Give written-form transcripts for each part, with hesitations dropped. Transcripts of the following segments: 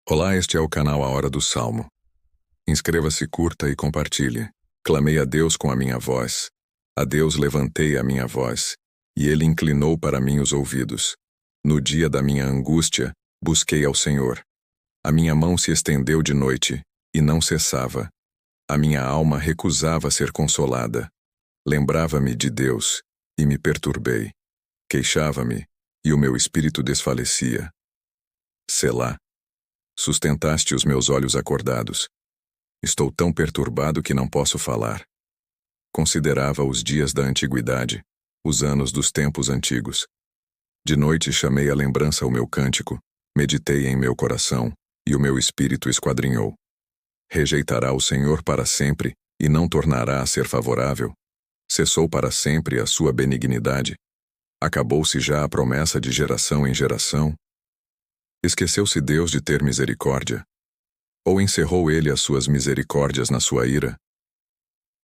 Olá, este é o canal A Hora do Salmo. Inscreva-se, curta e compartilhe. Clamei a Deus com a minha voz. A Deus levantei a minha voz, e Ele inclinou para mim os ouvidos. No dia da minha angústia, busquei ao Senhor. A minha mão se estendeu de noite, e não cessava. A minha alma recusava ser consolada. Lembrava-me de Deus, e me perturbei. Queixava-me, e o meu espírito desfalecia. Selá. Sustentaste os meus olhos acordados. Estou tão perturbado que não posso falar. Considerava os dias da antiguidade, os anos dos tempos antigos. De noite chamei à lembrança o meu cântico, meditei em meu coração, e o meu espírito esquadrinhou. Rejeitará o Senhor para sempre, e não tornará a ser favorável? Cessou para sempre a sua benignidade? Acabou-se já a promessa de geração em geração? Esqueceu-se Deus de ter misericórdia? Ou encerrou ele as suas misericórdias na sua ira?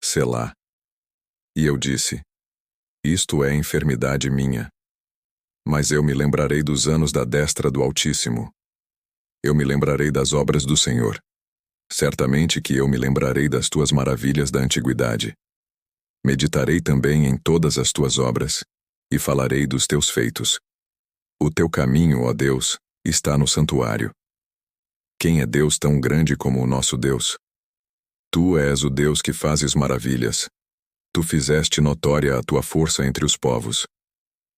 Selá. E eu disse: isto é enfermidade minha. Mas eu me lembrarei dos anos da destra do Altíssimo. Eu me lembrarei das obras do Senhor. Certamente que eu me lembrarei das tuas maravilhas da antiguidade. Meditarei também em todas as tuas obras, e falarei dos teus feitos. O teu caminho, ó Deus, está no santuário. Quem é Deus tão grande como o nosso Deus? Tu és o Deus que fazes maravilhas. Tu fizeste notória a tua força entre os povos.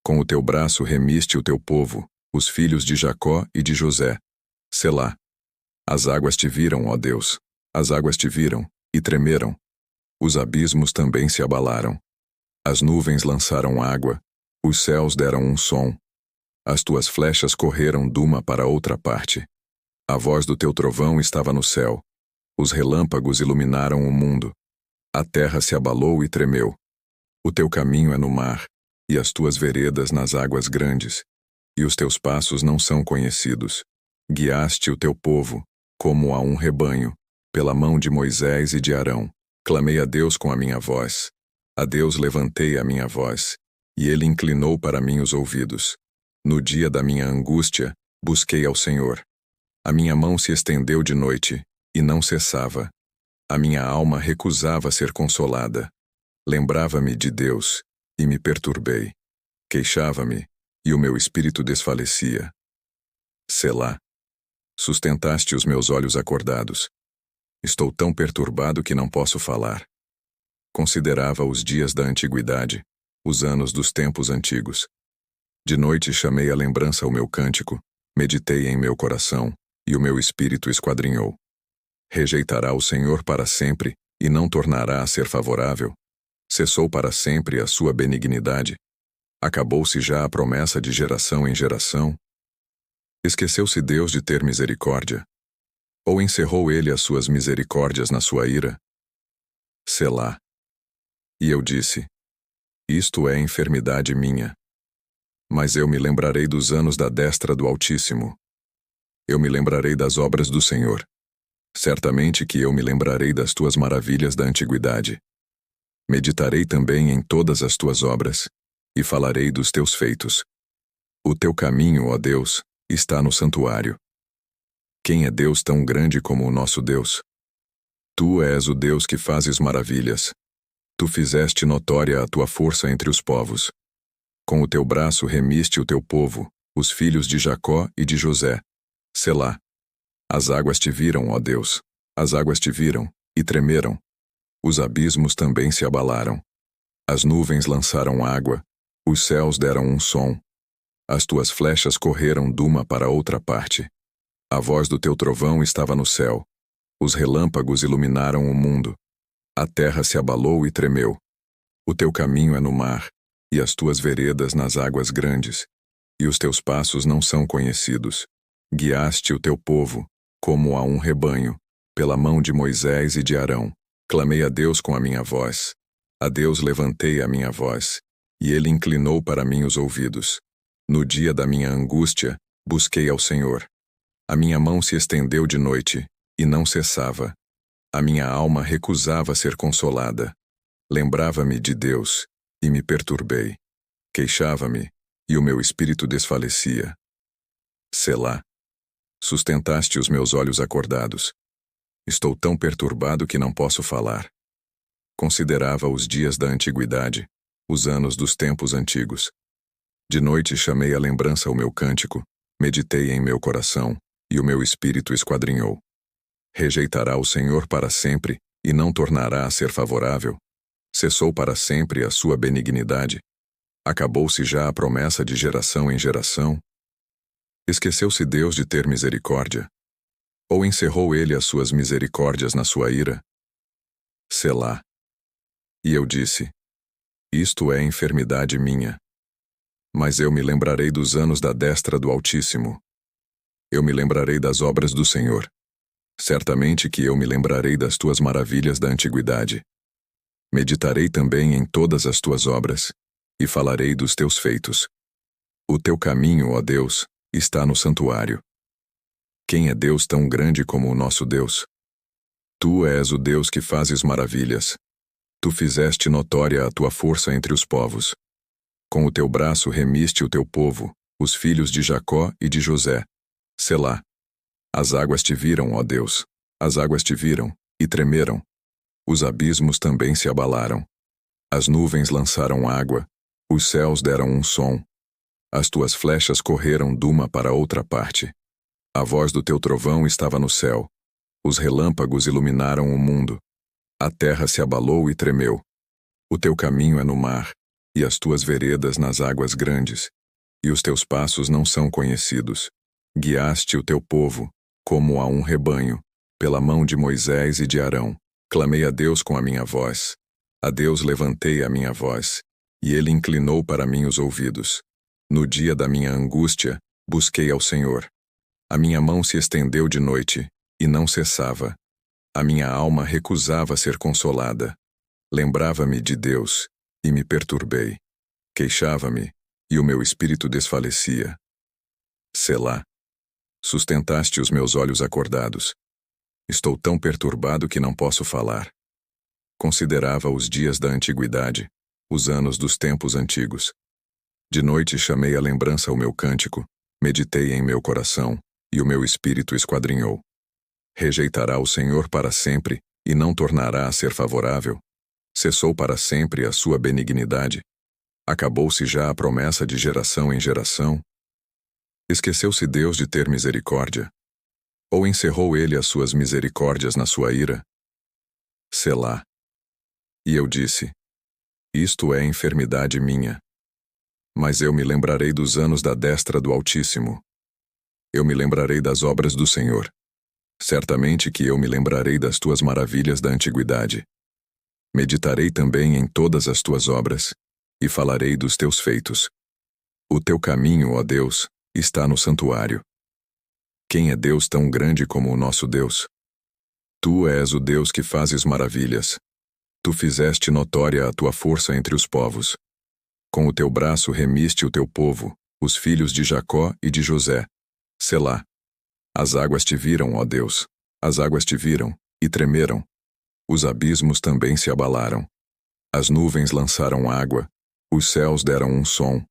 Com o teu braço remiste o teu povo, os filhos de Jacó e de José. Selá. As águas te viram, ó Deus. As águas te viram, e tremeram. Os abismos também se abalaram. As nuvens lançaram água, os céus deram um som. As tuas flechas correram de uma para outra parte. A voz do teu trovão estava no céu. Os relâmpagos iluminaram o mundo. A terra se abalou e tremeu. O teu caminho é no mar, e as tuas veredas nas águas grandes. E os teus passos não são conhecidos. Guiaste o teu povo, como a um rebanho, pela mão de Moisés e de Arão. Clamei a Deus com a minha voz. A Deus levantei a minha voz, e Ele inclinou para mim os ouvidos. No dia da minha angústia, busquei ao Senhor. A minha mão se estendeu de noite, e não cessava. A minha alma recusava ser consolada. Lembrava-me de Deus, e me perturbei. Queixava-me, e o meu espírito desfalecia. Selá. Sustentaste os meus olhos acordados. Estou tão perturbado que não posso falar. Considerava os dias da antiguidade, os anos dos tempos antigos. De noite chamei à lembrança o meu cântico, meditei em meu coração, e o meu espírito esquadrinhou. Rejeitará o Senhor para sempre, e não tornará a ser favorável? Cessou para sempre a sua benignidade? Acabou-se já a promessa de geração em geração? Esqueceu-se Deus de ter misericórdia? Ou encerrou ele as suas misericórdias na sua ira? Selá. E eu disse: isto é enfermidade minha. Mas eu me lembrarei dos anos da destra do Altíssimo. Eu me lembrarei das obras do Senhor. Certamente que eu me lembrarei das tuas maravilhas da antiguidade. Meditarei também em todas as tuas obras, e falarei dos teus feitos. O teu caminho, ó Deus, está no santuário. Quem é Deus tão grande como o nosso Deus? Tu és o Deus que fazes maravilhas. Tu fizeste notória a tua força entre os povos. Com o teu braço remiste o teu povo, os filhos de Jacó e de José. Selá. As águas te viram, ó Deus. As águas te viram, e tremeram. Os abismos também se abalaram. As nuvens lançaram água, os céus deram um som. As tuas flechas correram de uma para outra parte. A voz do teu trovão estava no céu. Os relâmpagos iluminaram o mundo. A terra se abalou e tremeu. O teu caminho é no mar, e as tuas veredas nas águas grandes. E os teus passos não são conhecidos. Guiaste o teu povo, como a um rebanho, pela mão de Moisés e de Arão. Clamei a Deus com a minha voz. A Deus levantei a minha voz, e Ele inclinou para mim os ouvidos. No dia da minha angústia, busquei ao Senhor. A minha mão se estendeu de noite, e não cessava. A minha alma recusava ser consolada. Lembrava-me de Deus, e me perturbei. Queixava-me, e o meu espírito desfalecia. Selá. Sustentaste os meus olhos acordados. Estou tão perturbado que não posso falar. Considerava os dias da antiguidade, os anos dos tempos antigos. De noite chamei à lembrança o meu cântico, meditei em meu coração, e o meu espírito esquadrinhou. Rejeitará o Senhor para sempre, e não tornará a ser favorável? Cessou para sempre a sua benignidade? Acabou-se já a promessa de geração em geração? Esqueceu-se Deus de ter misericórdia? Ou encerrou ele as suas misericórdias na sua ira? Selá. E eu disse: isto é enfermidade minha. Mas eu me lembrarei dos anos da destra do Altíssimo. Eu me lembrarei das obras do Senhor. Certamente que eu me lembrarei das tuas maravilhas da antiguidade. Meditarei também em todas as tuas obras, e falarei dos teus feitos. O teu caminho, ó Deus, está no santuário. Quem é Deus tão grande como o nosso Deus? Tu és o Deus que fazes maravilhas. Tu fizeste notória a tua força entre os povos. Com o teu braço remiste o teu povo, os filhos de Jacó e de José. Selá. As águas te viram, ó Deus. As águas te viram, e tremeram. Os abismos também se abalaram. As nuvens lançaram água, os céus deram um som. As tuas flechas correram de uma para outra parte. A voz do teu trovão estava no céu. Os relâmpagos iluminaram o mundo. A terra se abalou e tremeu. O teu caminho é no mar, e as tuas veredas nas águas grandes, e os teus passos não são conhecidos. Guiaste o teu povo, como a um rebanho, pela mão de Moisés e de Arão. Clamei a Deus com a minha voz. A Deus levantei a minha voz, e ele inclinou para mim os ouvidos. No dia da minha angústia, busquei ao Senhor. A minha mão se estendeu de noite, e não cessava. A minha alma recusava ser consolada. Lembrava-me de Deus, e me perturbei. Queixava-me, e o meu espírito desfalecia. Selá. Sustentaste os meus olhos acordados. Estou tão perturbado que não posso falar. Considerava os dias da antiguidade, os anos dos tempos antigos. De noite chamei à lembrança o meu cântico, meditei em meu coração, e o meu espírito esquadrinhou. Rejeitará o Senhor para sempre, e não tornará a ser favorável? Cessou para sempre a sua benignidade? Acabou-se já a promessa de geração em geração? Esqueceu-se Deus de ter misericórdia? Ou encerrou ele as suas misericórdias na sua ira? Selá. E eu disse: isto é enfermidade minha. Mas eu me lembrarei dos anos da destra do Altíssimo. Eu me lembrarei das obras do Senhor. Certamente que eu me lembrarei das tuas maravilhas da antiguidade. Meditarei também em todas as tuas obras, e falarei dos teus feitos. O teu caminho, ó Deus, está no santuário. Quem é Deus tão grande como o nosso Deus? Tu és o Deus que fazes maravilhas. Tu fizeste notória a tua força entre os povos. Com o teu braço remiste o teu povo, os filhos de Jacó e de José. Selá. As águas te viram, ó Deus. As águas te viram, e tremeram. Os abismos também se abalaram. As nuvens lançaram água, os céus deram um som.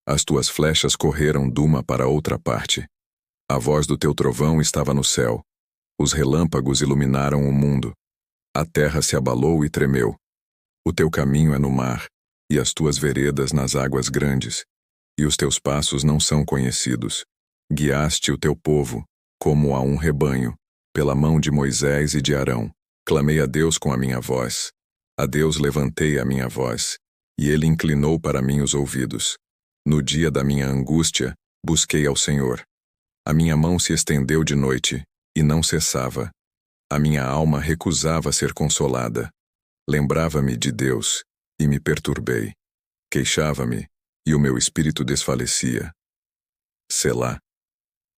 As tuas flechas correram de uma para outra parte. A voz do teu trovão estava no céu. Os relâmpagos iluminaram o mundo. A terra se abalou e tremeu. O teu caminho é no mar, e as tuas veredas nas águas grandes, e os teus passos não são conhecidos. Guiaste o teu povo, como a um rebanho, pela mão de Moisés e de Arão. Clamei a Deus com a minha voz. A Deus levantei a minha voz, e ele inclinou para mim os ouvidos. No dia da minha angústia, busquei ao Senhor. A minha mão se estendeu de noite, e não cessava. A minha alma recusava ser consolada. Lembrava-me de Deus, e me perturbei. Queixava-me, e o meu espírito desfalecia. Selá.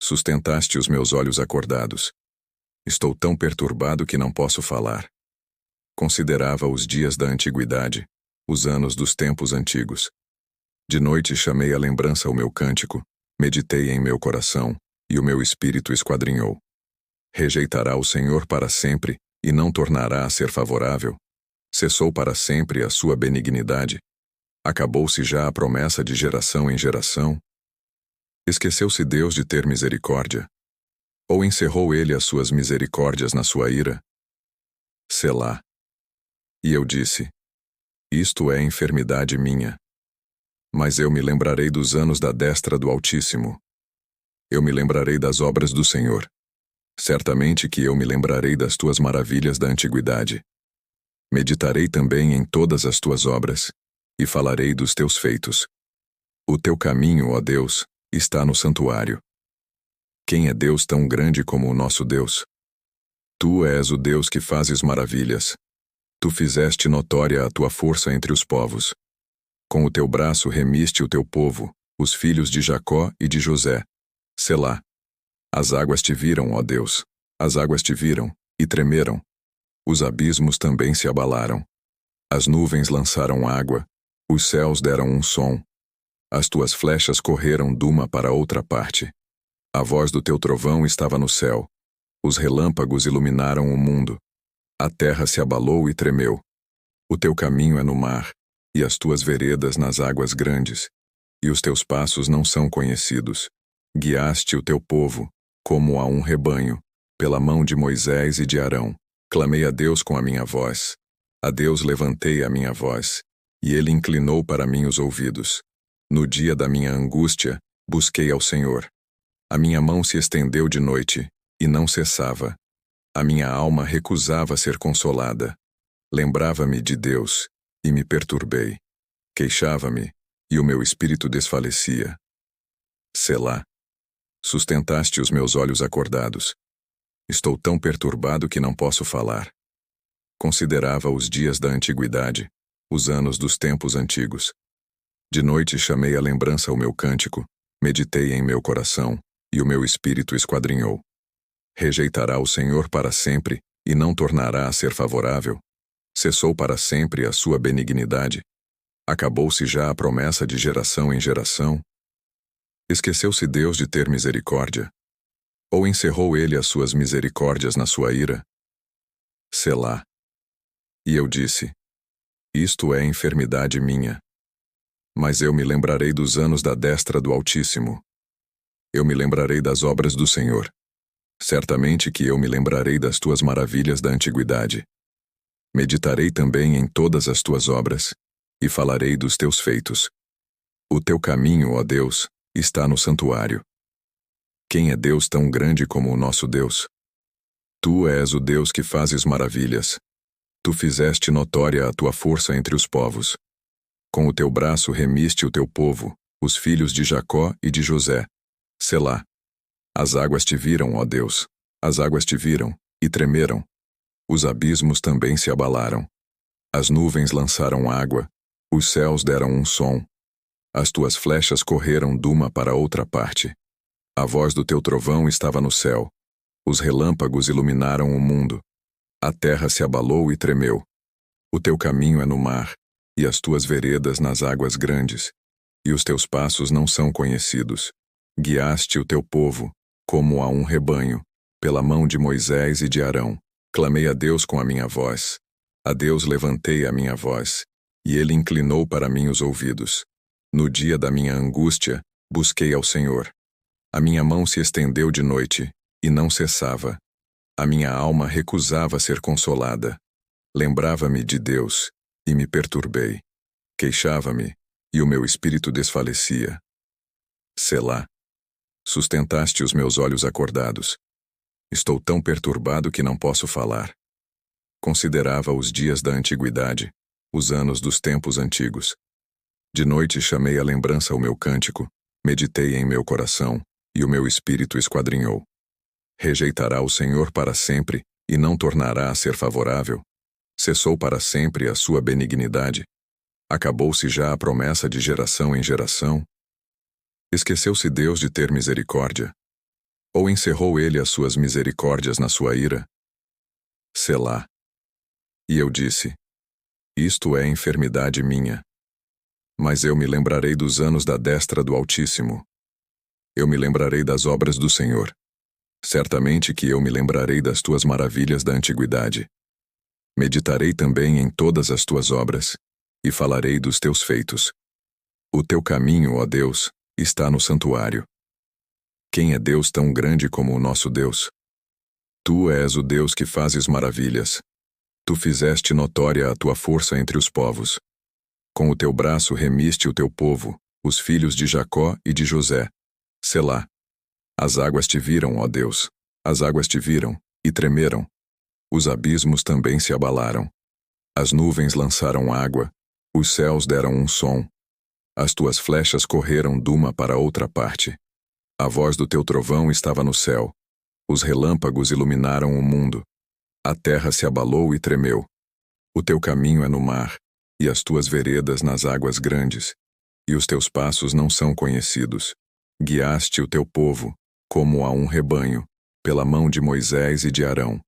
Sustentaste os meus olhos acordados. Estou tão perturbado que não posso falar. Considerava os dias da antiguidade, os anos dos tempos antigos. De noite chamei à lembrança o meu cântico, meditei em meu coração, e o meu espírito esquadrinhou. Rejeitará o Senhor para sempre, e não tornará a ser favorável? Cessou para sempre a sua benignidade? Acabou-se já a promessa de geração em geração? Esqueceu-se Deus de ter misericórdia? Ou encerrou ele as suas misericórdias na sua ira? Selá. E eu disse: Isto é enfermidade minha. Mas eu me lembrarei dos anos da destra do Altíssimo. Eu me lembrarei das obras do Senhor. Certamente que eu me lembrarei das tuas maravilhas da antiguidade. Meditarei também em todas as tuas obras, e falarei dos teus feitos. O teu caminho, ó Deus, está no santuário. Quem é Deus tão grande como o nosso Deus? Tu és o Deus que fazes maravilhas. Tu fizeste notória a tua força entre os povos. Com o teu braço remiste o teu povo, os filhos de Jacó e de José. Selá. As águas te viram, ó Deus. As águas te viram, e tremeram. Os abismos também se abalaram. As nuvens lançaram água, os céus deram um som. As tuas flechas correram de uma para outra parte. A voz do teu trovão estava no céu. Os relâmpagos iluminaram o mundo. A terra se abalou e tremeu. O teu caminho é no mar, e as tuas veredas nas águas grandes. E os teus passos não são conhecidos. Guiaste o teu povo, como a um rebanho, pela mão de Moisés e de Arão. Clamei a Deus com a minha voz. A Deus levantei a minha voz, e ele inclinou para mim os ouvidos. No dia da minha angústia, busquei ao Senhor. A minha mão se estendeu de noite, e não cessava. A minha alma recusava ser consolada. Lembrava-me de Deus, e me perturbei. Queixava-me, e o meu espírito desfalecia. Selá. Sustentaste os meus olhos acordados. Estou tão perturbado que não posso falar. Considerava os dias da antiguidade, os anos dos tempos antigos. De noite chamei à lembrança o meu cântico, meditei em meu coração, e o meu espírito esquadrinhou. Rejeitará o Senhor para sempre, e não tornará a ser favorável? Cessou para sempre a sua benignidade? Acabou-se já a promessa de geração em geração? Esqueceu-se Deus de ter misericórdia? Ou encerrou ele as suas misericórdias na sua ira? Selá. E eu disse: Isto é enfermidade minha. Mas eu me lembrarei dos anos da destra do Altíssimo. Eu me lembrarei das obras do Senhor. Certamente que eu me lembrarei das tuas maravilhas da antiguidade. Meditarei também em todas as tuas obras, e falarei dos teus feitos. O teu caminho, ó Deus, está no santuário. Quem é Deus tão grande como o nosso Deus? Tu és o Deus que fazes maravilhas. Tu fizeste notória a tua força entre os povos. Com o teu braço remiste o teu povo, os filhos de Jacó e de José. Selá. As águas te viram, ó Deus. As águas te viram, e tremeram. Os abismos também se abalaram. As nuvens lançaram água, os céus deram um som. As tuas flechas correram de uma para outra parte. A voz do teu trovão estava no céu. Os relâmpagos iluminaram o mundo. A terra se abalou e tremeu. O teu caminho é no mar, e as tuas veredas nas águas grandes. E os teus passos não são conhecidos. Guiaste o teu povo, como a um rebanho, pela mão de Moisés e de Arão. Clamei a Deus com a minha voz. A Deus levantei a minha voz, e ele inclinou para mim os ouvidos. No dia da minha angústia, busquei ao Senhor. A minha mão se estendeu de noite, e não cessava. A minha alma recusava ser consolada. Lembrava-me de Deus, e me perturbei. Queixava-me, e o meu espírito desfalecia. Selá. Sustentaste os meus olhos acordados. Estou tão perturbado que não posso falar. Considerava os dias da antiguidade, os anos dos tempos antigos. De noite chamei à lembrança o meu cântico, meditei em meu coração, e o meu espírito esquadrinhou. Rejeitará o Senhor para sempre, e não tornará a ser favorável? Cessou para sempre a sua benignidade? Acabou-se já a promessa de geração em geração? Esqueceu-se Deus de ter misericórdia? Ou encerrou ele as suas misericórdias na sua ira? Selá. E eu disse: Isto é enfermidade minha. Mas eu me lembrarei dos anos da destra do Altíssimo. Eu me lembrarei das obras do Senhor. Certamente que eu me lembrarei das tuas maravilhas da antiguidade. Meditarei também em todas as tuas obras, e falarei dos teus feitos. O teu caminho, ó Deus, está no santuário. Quem é Deus tão grande como o nosso Deus? Tu és o Deus que fazes maravilhas. Tu fizeste notória a tua força entre os povos. Com o teu braço remiste o teu povo, os filhos de Jacó e de José. Selá. As águas te viram, ó Deus. As águas te viram, e tremeram. Os abismos também se abalaram. As nuvens lançaram água, os céus deram um som. As tuas flechas correram de uma para outra parte. A voz do teu trovão estava no céu. Os relâmpagos iluminaram o mundo. A terra se abalou e tremeu. O teu caminho é no mar, e as tuas veredas nas águas grandes, e os teus passos não são conhecidos. Guiaste o teu povo, como a um rebanho, pela mão de Moisés e de Arão.